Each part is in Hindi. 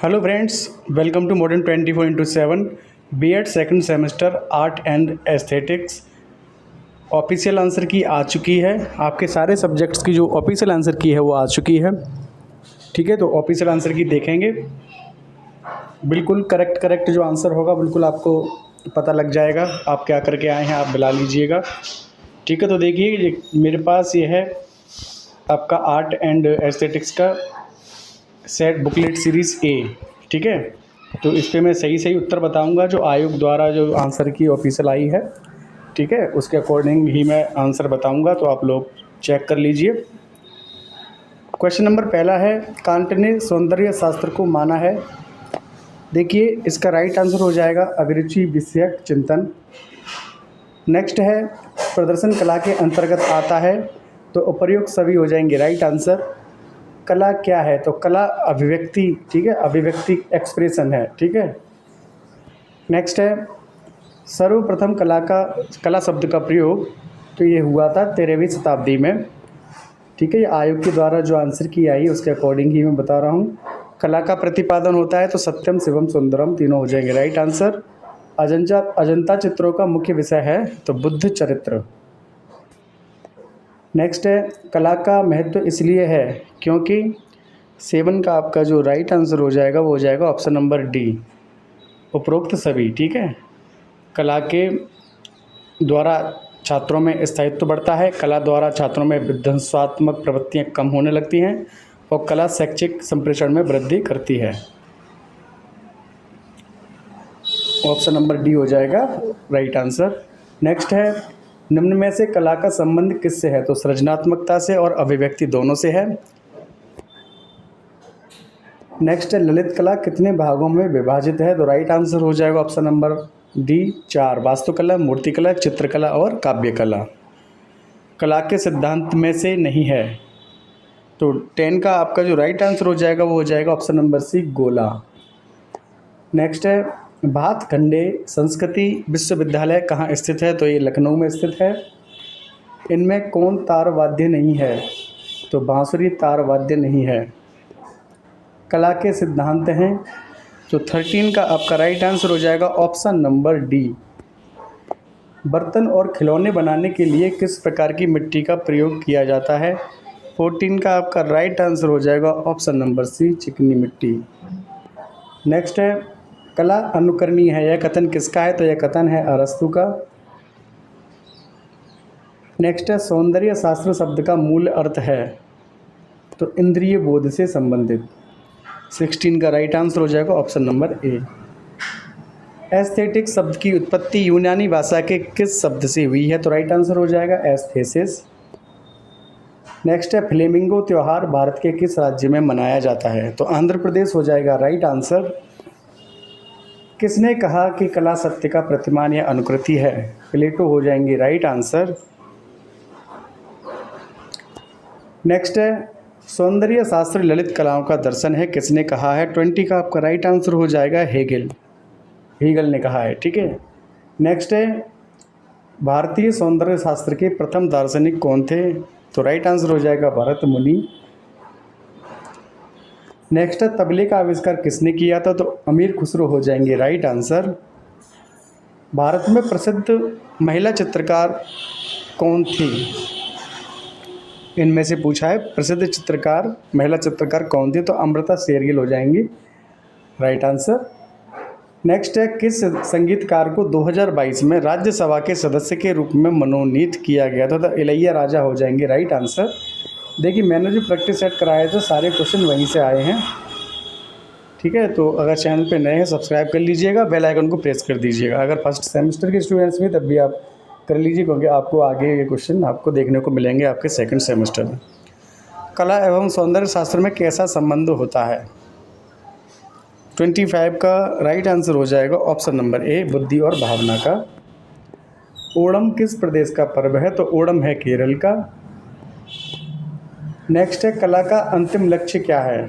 Hello friends, welcome to modern 24/7 BEd second semester art and aesthetics. Official answer key आ चुकी है। आपके सारे सब्जेक्ट्स की जो ऑफिशियल आंसर की है वो आ चुकी है। ठीक है, तो ऑफिशियल आंसर की देखेंगे। बिल्कुल करेक्ट जो आंसर होगा बिल्कुल आपको पता लग जाएगा। आप क्या करके आए हैं आप बुला लीजिएगा। ठीक है, तो देखिए मेरे पास ये है आपका आर्ट एंड एस्थेटिक्स का सेट बुकलेट सीरीज़ ए। ठीक है, तो इस पे मैं सही सही उत्तर बताऊंगा जो आयोग द्वारा जो आंसर की ऑफिशियल आई है। ठीक है, उसके अकॉर्डिंग ही मैं आंसर बताऊंगा, तो आप लोग चेक कर लीजिए। क्वेश्चन नंबर पहला है, कांट ने सौंदर्य शास्त्र को माना है। देखिए इसका राइट आंसर हो जाएगा अभिरुचि विषयक चिंतन। नेक्स्ट है, प्रदर्शन कला के अंतर्गत आता है, तो उपर्युक्त सभी हो जाएंगे राइट आंसर। कला क्या है, तो कला अभिव्यक्ति। ठीक है, अभिव्यक्ति एक्सप्रेशन है। ठीक है, नेक्स्ट है, सर्वप्रथम कला शब्द का प्रयोग तो ये हुआ था 13वीं शताब्दी में। ठीक है, ये आयोग के द्वारा जो आंसर की आई उसके अकॉर्डिंग ही मैं बता रहा हूँ। कला का प्रतिपादन होता है तो सत्यम शिवम सुंदरम तीनों हो जाएंगे राइट आंसर। अजंता चित्रों का मुख्य विषय है तो बुद्ध चरित्र। नेक्स्ट है, कला का महत्व इसलिए है क्योंकि सेवन का आपका जो राइट आंसर हो जाएगा वो हो जाएगा ऑप्शन नंबर डी, उपरोक्त सभी। ठीक है, कला के द्वारा छात्रों में स्थायित्व बढ़ता है, कला द्वारा छात्रों में विध्वंसात्मक प्रवृत्तियाँ कम होने लगती हैं और कला शैक्षिक संप्रेषण में वृद्धि करती है। ऑप्शन नंबर डी हो जाएगा राइट आंसर। नेक्स्ट है, निम्न में से कला का संबंध किससे है, तो सृजनात्मकता से और अभिव्यक्ति दोनों से है। नेक्स्ट है, ललित कला कितने भागों में विभाजित है, तो राइट आंसर हो जाएगा ऑप्शन नंबर डी 4, वास्तुकला, मूर्तिकला, चित्रकला और काव्यकला। कला के सिद्धांत में से नहीं है, तो 10 का आपका जो राइट आंसर हो जाएगा वो हो जाएगा ऑप्शन नंबर सी, गोला। नेक्स्ट है, भातखंडे संस्कृति विश्वविद्यालय कहाँ स्थित है, तो ये लखनऊ में स्थित है। इनमें कौन तार वाद्य नहीं है, तो बांसुरी तार वाद्य नहीं है। कला के सिद्धांत हैं, तो 13 का आपका राइट आंसर हो जाएगा ऑप्शन नंबर डी। बर्तन और खिलौने बनाने के लिए किस प्रकार की मिट्टी का प्रयोग किया जाता है, 14 का आपका राइट आंसर हो जाएगा ऑप्शन नंबर सी, चिकनी मिट्टी। नेक्स्ट है, कला अनुकरणीय है, यह कथन किसका है, तो यह कथन है अरस्तु का। नेक्स्ट है, सौंदर्य शास्त्र शब्द का मूल अर्थ है, तो इंद्रिय बोध से संबंधित। 16 का राइट आंसर हो जाएगा ऑप्शन नंबर ए। एस्थेटिक शब्द की उत्पत्ति यूनानी भाषा के किस शब्द से हुई है, तो राइट आंसर हो जाएगा एस्थेसिस। नेक्स्ट है, फ्लेमिंगो त्यौहार भारत के किस राज्य में मनाया जाता है, तो आंध्र प्रदेश हो जाएगा राइट आंसर। किसने कहा कि कला सत्य का प्रतिमान या अनुकृति है, प्लेटो हो जाएंगे राइट आंसर। नेक्स्ट है, सौंदर्य शास्त्र ललित कलाओं का दर्शन है, किसने कहा है, 20 का आपका राइट आंसर हो जाएगा हेगल ने कहा है। ठीक है, नेक्स्ट है, भारतीय सौंदर्य शास्त्र के प्रथम दार्शनिक कौन थे, तो राइट आंसर हो जाएगा भरत मुनि। नेक्स्ट है, तबले का आविष्कार किसने किया था, तो अमीर खुसरो हो जाएंगे राइट आंसर। भारत में प्रसिद्ध महिला चित्रकार कौन थी, इनमें से पूछा है प्रसिद्ध चित्रकार महिला चित्रकार कौन थी, तो अमृता शेरगिल हो जाएंगी राइट आंसर। नेक्स्ट है, किस संगीतकार को 2022 में राज्यसभा के सदस्य के रूप में मनोनीत किया गया था, तो इलैया राजा हो जाएंगे राइट आंसर। देखिए मैंने जो प्रैक्टिस सेट कराए थे सारे क्वेश्चन वहीं से आए हैं। ठीक है, तो अगर चैनल पे नए हैं सब्सक्राइब कर लीजिएगा, बेल आइकन को प्रेस कर दीजिएगा। अगर फर्स्ट सेमेस्टर के स्टूडेंट्स भी तब भी आप कर लीजिए, क्योंकि आपको आगे ये क्वेश्चन आपको देखने को मिलेंगे आपके सेकंड सेमेस्टर में। कला एवं सौंदर्य शास्त्र में कैसा संबंध होता है, 25 का राइट आंसर हो जाएगा ऑप्शन नंबर ए, बुद्धि और भावना का। ओणम किस प्रदेश का पर्व है, तो ओणम है केरल का। नेक्स्ट है, कला का अंतिम लक्ष्य क्या है,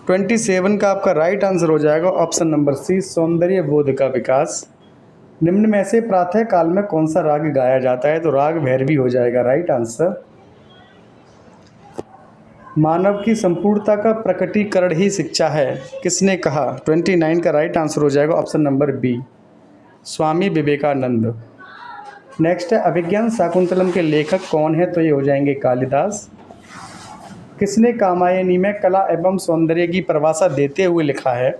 27 का आपका राइट आंसर हो जाएगा ऑप्शन नंबर सी, सौंदर्य बोध का विकास। निम्न में से प्रातः काल में कौन सा राग गाया जाता है, तो राग भैरवी हो जाएगा राइट आंसर। मानव की संपूर्णता का प्रकटीकरण ही शिक्षा है, किसने कहा? 29 का राइट आंसर हो जाएगा option number B, Swami Vivekananda. Next है, अभिज्ञान शाकुंतलम के लेखक कौन है? तो ये हो जाएंगे कालिदास। किसने कामायनी में कला एवं सौंदर्य की परिभाषा देते हुए लिखा है,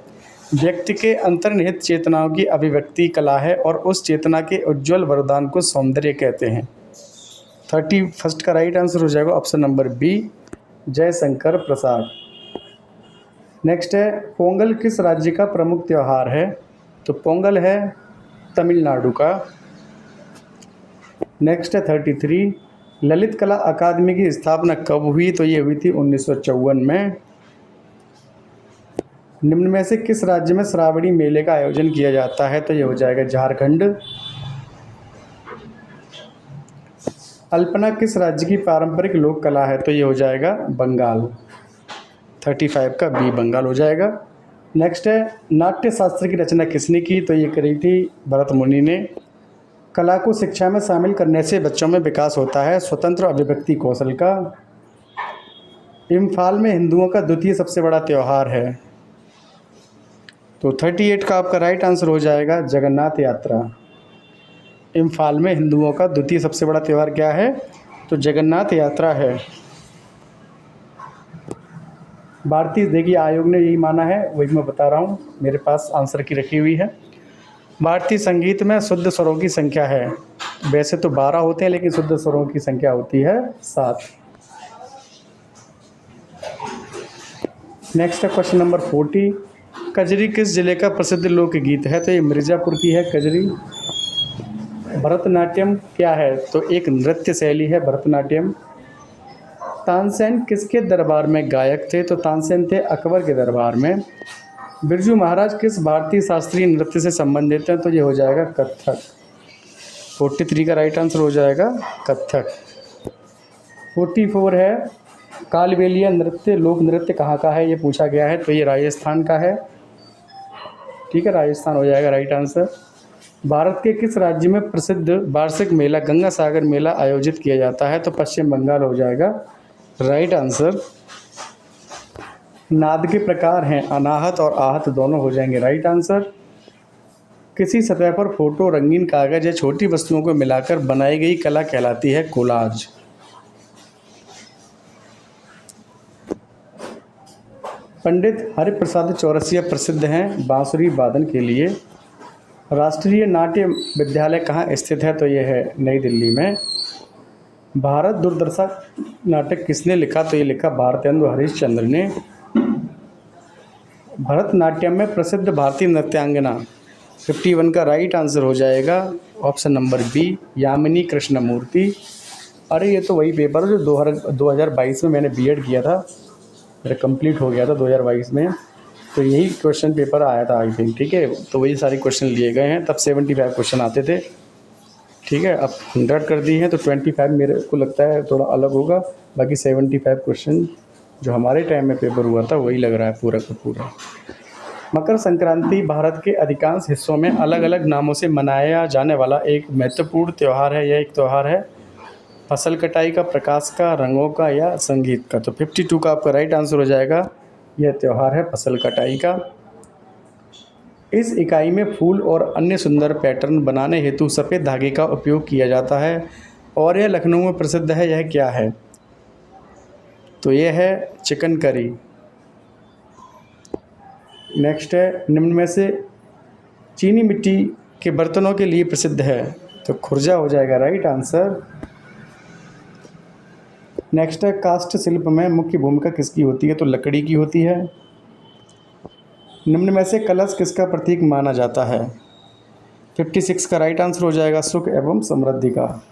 व्यक्ति के अंतर्निहित चेतनाओं की अभिव्यक्ति कला है और उस चेतना के उज्ज्वल वरदान को सौंदर्य कहते हैं। 31 का राइट आंसर हो जाएगा option number B, Jaishankar Prasad. Next है, पोंगल किस राज्य का प्रमुख त्यौहार है? तो पोंगल है तमिलनाडु का। नेक्स्ट है 33, ललित कला अकादमी की स्थापना कब हुई? तो ये हुई थी 1954 में। निम्न में से किस राज्य में श्रावणी मेले का आयोजन किया जाता है? तो ये हो जाएगा झारखंड। अल्पना किस राज्य की पारंपरिक लोक कला है? तो ये हो जाएगा बंगाल। 35 का बी बंगाल हो जाएगा। नेक्स्ट है, नाट्य शास्त्र की रचना किसने की? तो ये करी थी भरत मुनि ने। कला को शिक्षा में शामिल करने से बच्चों में विकास होता है, स्वतंत्र अभिव्यक्ति कौशल का। इम्फाल में हिंदुओं का द्वितीय सबसे बड़ा त्यौहार है। तो 38 का आपका राइट आंसर हो जाएगा जगन्नाथ यात्रा। इम्फाल में हिंदुओं का द्वितीय सबसे बड़ा त्यौहार क्या है? तो जगन्नाथ यात्रा है। भारतीय देखिए आयोग ने यही माना है, वही मैं बता रहा हूँ, मेरे पास आंसर की रखी हुई है। भारतीय संगीत में शुद्ध स्वरों की संख्या है, वैसे तो 12 होते हैं लेकिन शुद्ध स्वरों की संख्या होती है 7। नेक्स्ट है क्वेश्चन नंबर 40, कजरी किस जिले का प्रसिद्ध लोकगीत है? तो ये मिर्ज़ापुर की है कजरी। भरतनाट्यम क्या है? तो एक नृत्य शैली है भरतनाट्यम। तानसेन किसके दरबार में गायक थे? तो तानसेन थे अकबर के दरबार में। बिरजू महाराज किस भारतीय शास्त्रीय नृत्य से संबंधित हैं? तो ये हो जाएगा कथक। 43 का राइट आंसर हो जाएगा कथक। 44 है, कालबेलिया नृत्य लोक नृत्य कहाँ का है? ये पूछा गया है, तो ये राजस्थान का है। ठीक है, राजस्थान हो जाएगा राइट आंसर। भारत के किस राज्य में प्रसिद्ध वार्षिक मेला गंगा सागर मेला आयोजित किया जाता है? तो पश्चिम बंगाल हो जाएगा राइट आंसर। नाद के प्रकार हैं अनाहत और आहत, दोनों हो जाएंगे राइट आंसर। किसी सतह पर फोटो, रंगीन कागज या छोटी वस्तुओं को मिलाकर बनाई गई कला कहलाती है कोलाज। पंडित हरिप्रसाद चौरसिया प्रसिद्ध हैं बांसुरी वादन के लिए। राष्ट्रीय नाट्य विद्यालय कहाँ स्थित है? तो यह है नई दिल्ली में। भारत दुर्दशा नाटक किसने लिखा? तो ये लिखा भारतेंदु हरिश्चंद्र ने। भरतनाट्यम में प्रसिद्ध भारतीय नृत्यांगना 51 का राइट आंसर हो जाएगा option number B, Yamini Krishnamurthy. अरे ये तो वही पेपर है जो 2022 में मैंने बीएड किया था, मेरा कंप्लीट हो गया था 2022 में, तो यही क्वेश्चन पेपर आया था आई थिंक। ठीक है, तो वही सारे क्वेश्चन लिए गए हैं, तब 75 क्वेश्चन आते थे। ठीक है, अब 100 कर दी हैं तो 25 मेरे को लगता है थोड़ा अलग होगा, बाकी 75 क्वेश्चन जो हमारे टाइम में पेपर हुआ था वही लग रहा है पूरा का पूरा। मकर संक्रांति भारत के अधिकांश हिस्सों में अलग अलग नामों से मनाया जाने वाला एक महत्वपूर्ण त्यौहार है। यह एक त्यौहार है फसल कटाई का, प्रकाश का, रंगों का या संगीत का। तो 52 का आपका राइट आंसर हो जाएगा, यह त्यौहार है फसल कटाई का। इस इकाई में फूल और अन्य सुंदर पैटर्न बनाने हेतु सफ़ेद धागे का उपयोग किया जाता है और यह लखनऊ में प्रसिद्ध है। यह क्या है? तो यह है चिकनकारी। नेक्स्ट है, निम्न में से चीनी मिट्टी के बर्तनों के लिए प्रसिद्ध है? तो खुर्जा हो जाएगा राइट आंसर। नेक्स्ट है, काष्ठ शिल्प में मुख्य भूमिका किसकी होती है? तो लकड़ी की होती है। निम्न में से कलश किसका प्रतीक माना जाता है? 56 का राइट आंसर हो जाएगा सुख एवं समृद्धि का।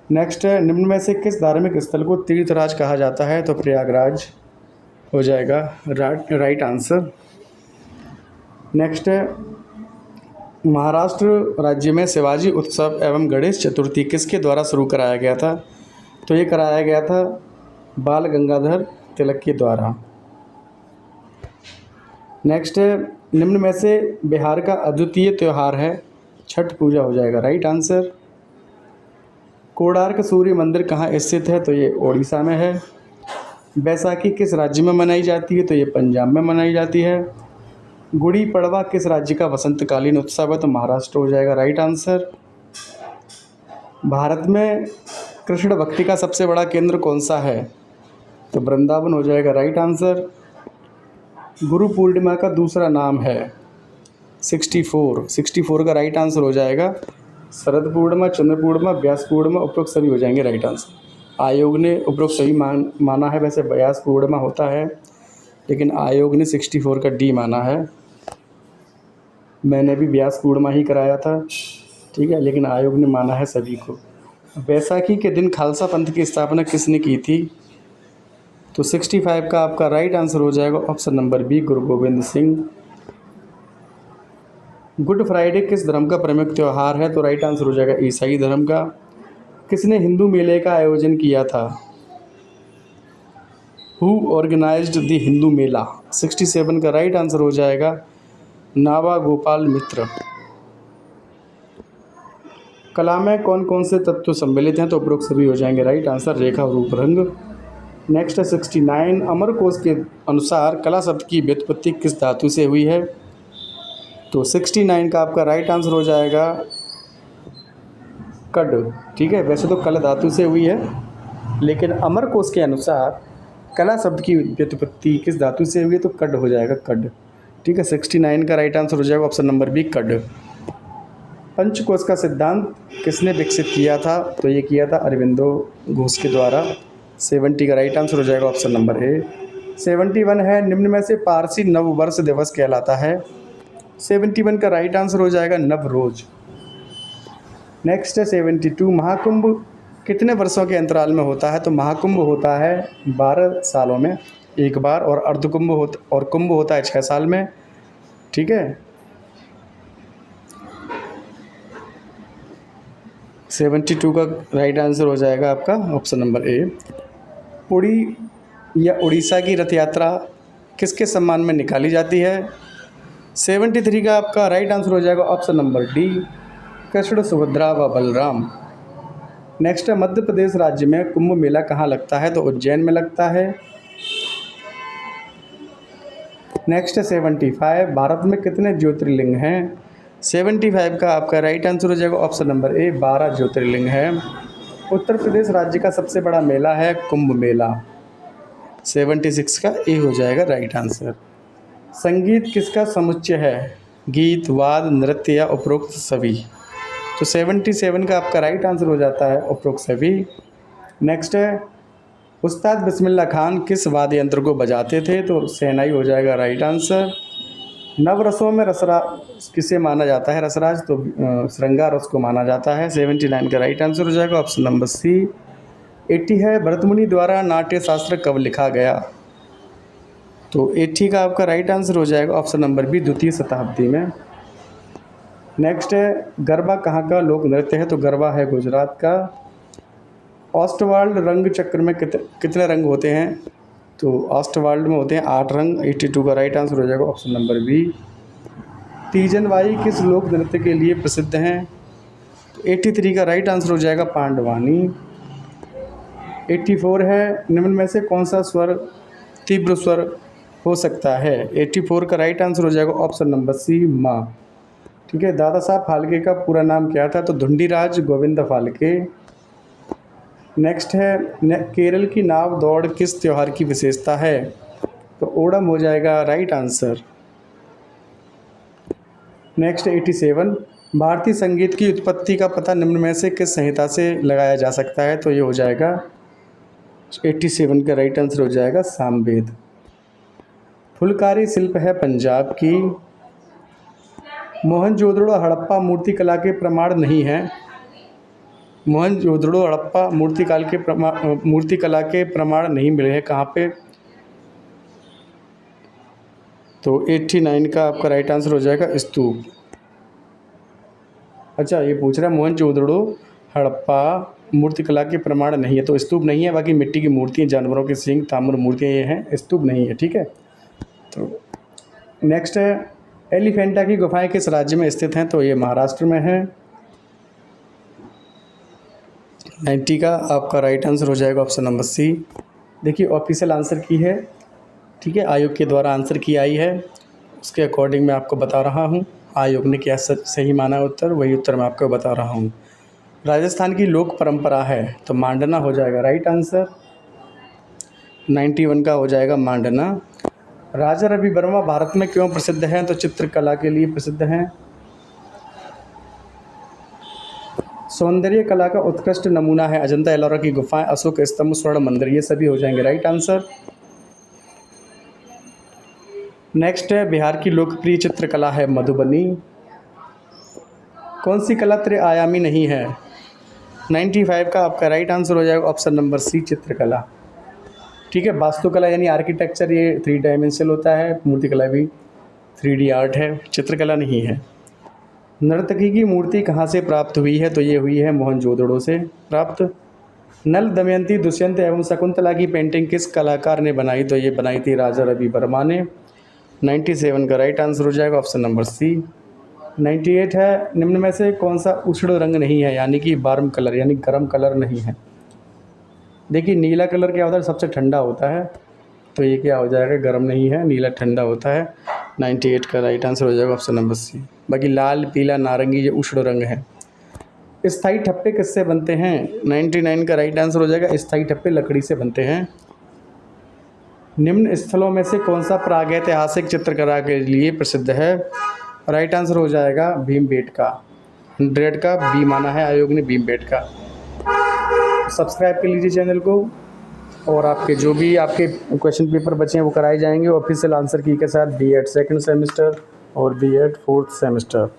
नेक्स्ट है, निम्न में से किस धार्मिक स्थल को तीर्थराज कहा जाता है? तो प्रयागराज हो जाएगा राइट आंसर। नेक्स्ट है, महाराष्ट्र राज्य में शिवाजी उत्सव एवं गणेश चतुर्थी किसके द्वारा शुरू कराया गया था? तो ये कराया गया था बाल गंगाधर तिलक के द्वारा। नेक्स्ट है, निम्न में से बिहार का अद्वितीय त्यौहार है? छठ पूजा हो जाएगा राइट आंसर। कोणार्क सूर्य मंदिर कहाँ स्थित है? तो ये ओडिशा में है। बैसाखी किस राज्य में मनाई जाती है? तो ये पंजाब में मनाई जाती है। गुड़ी पड़वा किस राज्य का वसंतकालीन उत्सव है? तो महाराष्ट्र हो जाएगा राइट आंसर। भारत में कृष्ण भक्ति का सबसे बड़ा केंद्र कौन सा है? तो वृंदावन हो जाएगा राइट आंसर। गुरु पूर्णिमा का दूसरा नाम है 64 का राइट आंसर हो जाएगा। शरद पूर्णिमा, चंद्र पूर्णिमा, व्यास पूर्णिमा, उपरोक्त सभी हो जाएंगे राइट आंसर। आयोग ने उपरोक्त सभी माना है। वैसे व्यास पूर्णिमा होता है, लेकिन आयोग ने 64 का डी माना है। मैंने भी व्यास पूर्णिमा ही कराया था, ठीक है, लेकिन आयोग ने माना है सभी को। बैसाखी के दिन खालसा पंथ की स्थापना किसने की थी? तो 65 का आपका राइट आंसर हो जाएगा ऑप्शन नंबर बी, गुरु गोविंद सिंह। गुड फ्राइडे किस धर्म का प्रमुख त्यौहार है? तो राइट आंसर हो जाएगा ईसाई धर्म का। किसने हिंदू मेले का आयोजन किया था? हु ऑर्गेनाइज्ड द हिंदू मेला? 67 का राइट आंसर हो जाएगा नावा गोपाल मित्र। कला में कौन कौन से तत्व सम्मिलित हैं? तो उपरोक्त सभी हो जाएंगे राइट आंसर, रेखा, रूप, रंग। नेक्स्ट है 69, अमरकोश के अनुसार कला शब्द की व्युत्पत्ति किस धातु से हुई है? तो 69 का आपका राइट आंसर हो जाएगा कड, ठीक है। वैसे तो कला धातु से हुई है, लेकिन अमरकोश के अनुसार कला शब्द की व्युत्पत्ति किस धातु से हुई है? तो कड हो जाएगा, कड, ठीक है। 69 का राइट आंसर हो जाएगा ऑप्शन नंबर बी, कड। पंचकोश का सिद्धांत किसने विकसित किया था? तो ये किया था अरविंदो घोष के द्वारा। 70 का राइट आंसर हो जाएगा ऑप्शन नंबर ए। 71 है, निम्न में से पारसी नववर्ष दिवस कहलाता है? 71 का राइट आंसर हो जाएगा नवरोज। नेक्स्ट है 72, महाकुंभ कितने वर्षों के अंतराल में होता है? तो महाकुंभ होता है 12 सालों में एक बार, और अर्धकुंभ और कुंभ होता है 6 साल में, ठीक है। 72 का राइट आंसर हो जाएगा आपका ऑप्शन नंबर ए। पुरी या उड़ीसा की रथ यात्रा किसके सम्मान में निकाली जाती है? 73 का आपका राइट आंसर हो जाएगा option number D, Krishna, Subhadra व बलराम। नेक्स्ट है मध्य प्रदेश राज्य में कुंभ मेला कहाँ लगता है? तो उज्जैन में लगता है। नेक्स्ट है 75, भारत में कितने ज्योतिर्लिंग हैं? 75 का आपका राइट आंसर हो जाएगा ऑप्शन नंबर ए, 12 ज्योतिर्लिंग है। उत्तर प्रदेश राज्य का सबसे बड़ा मेला है कुंभ मेला। 76 का ए हो जाएगा राइट आंसर। संगीत किसका समुच्चय है? गीत, वाद, नृत्य या उपरोक्त सभी? तो 77 का आपका राइट आंसर हो जाता है उपरोक्त सभी। नेक्स्ट है उस्ताद बिस्मिल्लाह खान किस वाद्य यंत्र को बजाते थे? तो शहनाई हो जाएगा राइट आंसर। नवरसों में रसराज किसे माना जाता है? रसराज तो श्रृंगार रस को माना जाता है। 79 का राइट आंसर हो जाएगा ऑप्शन नंबर सी। 80 है, भरतमुनि द्वारा नाट्य शास्त्र कब लिखा गया? तो 80 का आपका राइट आंसर हो जाएगा ऑप्शन नंबर बी, द्वितीय शताब्दी में। नेक्स्ट है गरबा कहाँ का लोक नृत्य है? तो गरबा है गुजरात का। ऑस्टवाल्ड रंग चक्र में कितने रंग होते हैं? तो ऑस्टवाल्ड में होते हैं 8 रंग। 82 का राइट आंसर हो जाएगा ऑप्शन नंबर बी। तीजनबाई किस लोक नृत्य के लिए प्रसिद्ध हैं? तो 83 का राइट आंसर हो जाएगा पांडवानी। 84 है, निम्न में से कौन सा स्वर तीव्र स्वर हो सकता है? 84 का राइट आंसर हो जाएगा ऑप्शन नंबर सी, माँ, ठीक है। दादा साहब फाल्के का पूरा नाम क्या था? तो धुंडीराज गोविंद फाल्के। नेक्स्ट है केरल की नाव दौड़ किस त्यौहार की विशेषता है? तो ओणम हो जाएगा राइट आंसर। नेक्स्ट 87, भारतीय संगीत की उत्पत्ति का पता निम्न में से किस संहिता से लगाया जा सकता है? तो ये हो जाएगा 87 का राइट आंसर हो जाएगा सामवेद। फुलकारी शिल्प है पंजाब की। मोहनजोदड़ो हड़प्पा मूर्तिकला के प्रमाण नहीं है। मोहनजोदड़ो हड़प्पा मूर्तिकला के प्रमाण नहीं मिले हैं, कहाँ पे? तो 89 का आपका राइट आंसर हो जाएगा स्तूप। अच्छा, ये पूछ रहा है मोहनजोदड़ो हड़प्पा मूर्तिकला के प्रमाण नहीं है, तो स्तूप नहीं है, बाकी मिट्टी की मूर्तियाँ, जानवरों के सींग, ताम्र मूर्तियाँ ये हैं, स्तूप नहीं है, ठीक है। तो नेक्स्ट है एलिफेंटा की गुफाएं किस राज्य में स्थित हैं? तो ये महाराष्ट्र में है। 90 का आपका राइट आंसर हो जाएगा ऑप्शन नंबर सी, देखिए ऑफिशियल आंसर की है, ठीक है, आयोग के द्वारा आंसर की आई है, उसके अकॉर्डिंग मैं आपको बता रहा हूँ। आयोग ने क्या सही माना उत्तर, वही उत्तर मैं आपको बता रहा हूँ। राजस्थान की लोक परंपरा है, तो मांडना हो जाएगा राइट आंसर। 91 का हो जाएगा मांडना। राजा रवि वर्मा भारत में क्यों प्रसिद्ध हैं, तो चित्रकला के लिए प्रसिद्ध हैं। सौंदर्य कला का उत्कृष्ट नमूना है अजंता एलोरा की गुफाएं, अशोक स्तंभ, स्वर्ण मंदिर, ये सभी हो जाएंगे राइट आंसर। नेक्स्ट है बिहार की लोकप्रिय चित्रकला है मधुबनी। कौन सी कला त्रिआयामी नहीं है। 95 का आपका राइट आंसर हो जाएगा ऑप्शन नंबर सी, चित्रकला। ठीक है, वास्तुकला यानी आर्किटेक्चर ये 3 डायमेंशनल होता है, मूर्तिकला भी 3D आर्ट है, चित्रकला नहीं है। नर्तकी की मूर्ति कहाँ से प्राप्त हुई है, तो ये हुई है मोहनजोदड़ो से प्राप्त। नल, दमयंती, दुष्यंत एवं शकुंतला की पेंटिंग किस कलाकार ने बनाई, तो ये बनाई थी राजा रवि वर्मा ने। 97 का राइट आंसर हो जाएगा ऑप्शन नंबर सी। 98 है निम्न में से कौन सा उष्ण रंग नहीं है, यानी कि वार्म कलर यानी गर्म कलर नहीं है। देखिए नीला कलर क्या होता है, सबसे ठंडा होता है, तो ये क्या हो जाएगा, गर्म नहीं है, नीला ठंडा होता है। 98 का राइट आंसर हो जाएगा ऑप्शन नंबर सी। बाकी लाल, पीला, नारंगी ये उष्ण रंग है। स्थायी ठप्पे किससे बनते हैं, 99 का राइट आंसर हो जाएगा, स्थायी ठप्पे लकड़ी से बनते हैं। निम्न स्थलों में से कौन सा प्रागैतिहासिक चित्रकला के लिए प्रसिद्ध है, राइट आंसर हो जाएगा भीमबेटका। 100 का बी माना है आयोग ने भीमबेटका। सब्सक्राइब कर लीजिए चैनल को, और आपके जो भी आपके क्वेश्चन पेपर बचे हैं वो कराए जाएंगे ऑफिशियल आंसर की के साथ। B.Ed सेकंड सेमेस्टर और B.Ed फोर्थ सेमेस्टर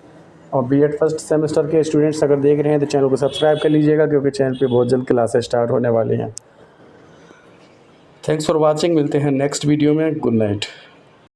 और B.Ed फर्स्ट सेमेस्टर के स्टूडेंट्स अगर देख रहे हैं तो चैनल को सब्सक्राइब कर लीजिएगा, क्योंकि चैनल पे बहुत जल्द क्लासेस स्टार्ट होने वाली हैं। थैंक्स फॉर वॉचिंग, मिलते हैं नेक्स्ट वीडियो में। Good night.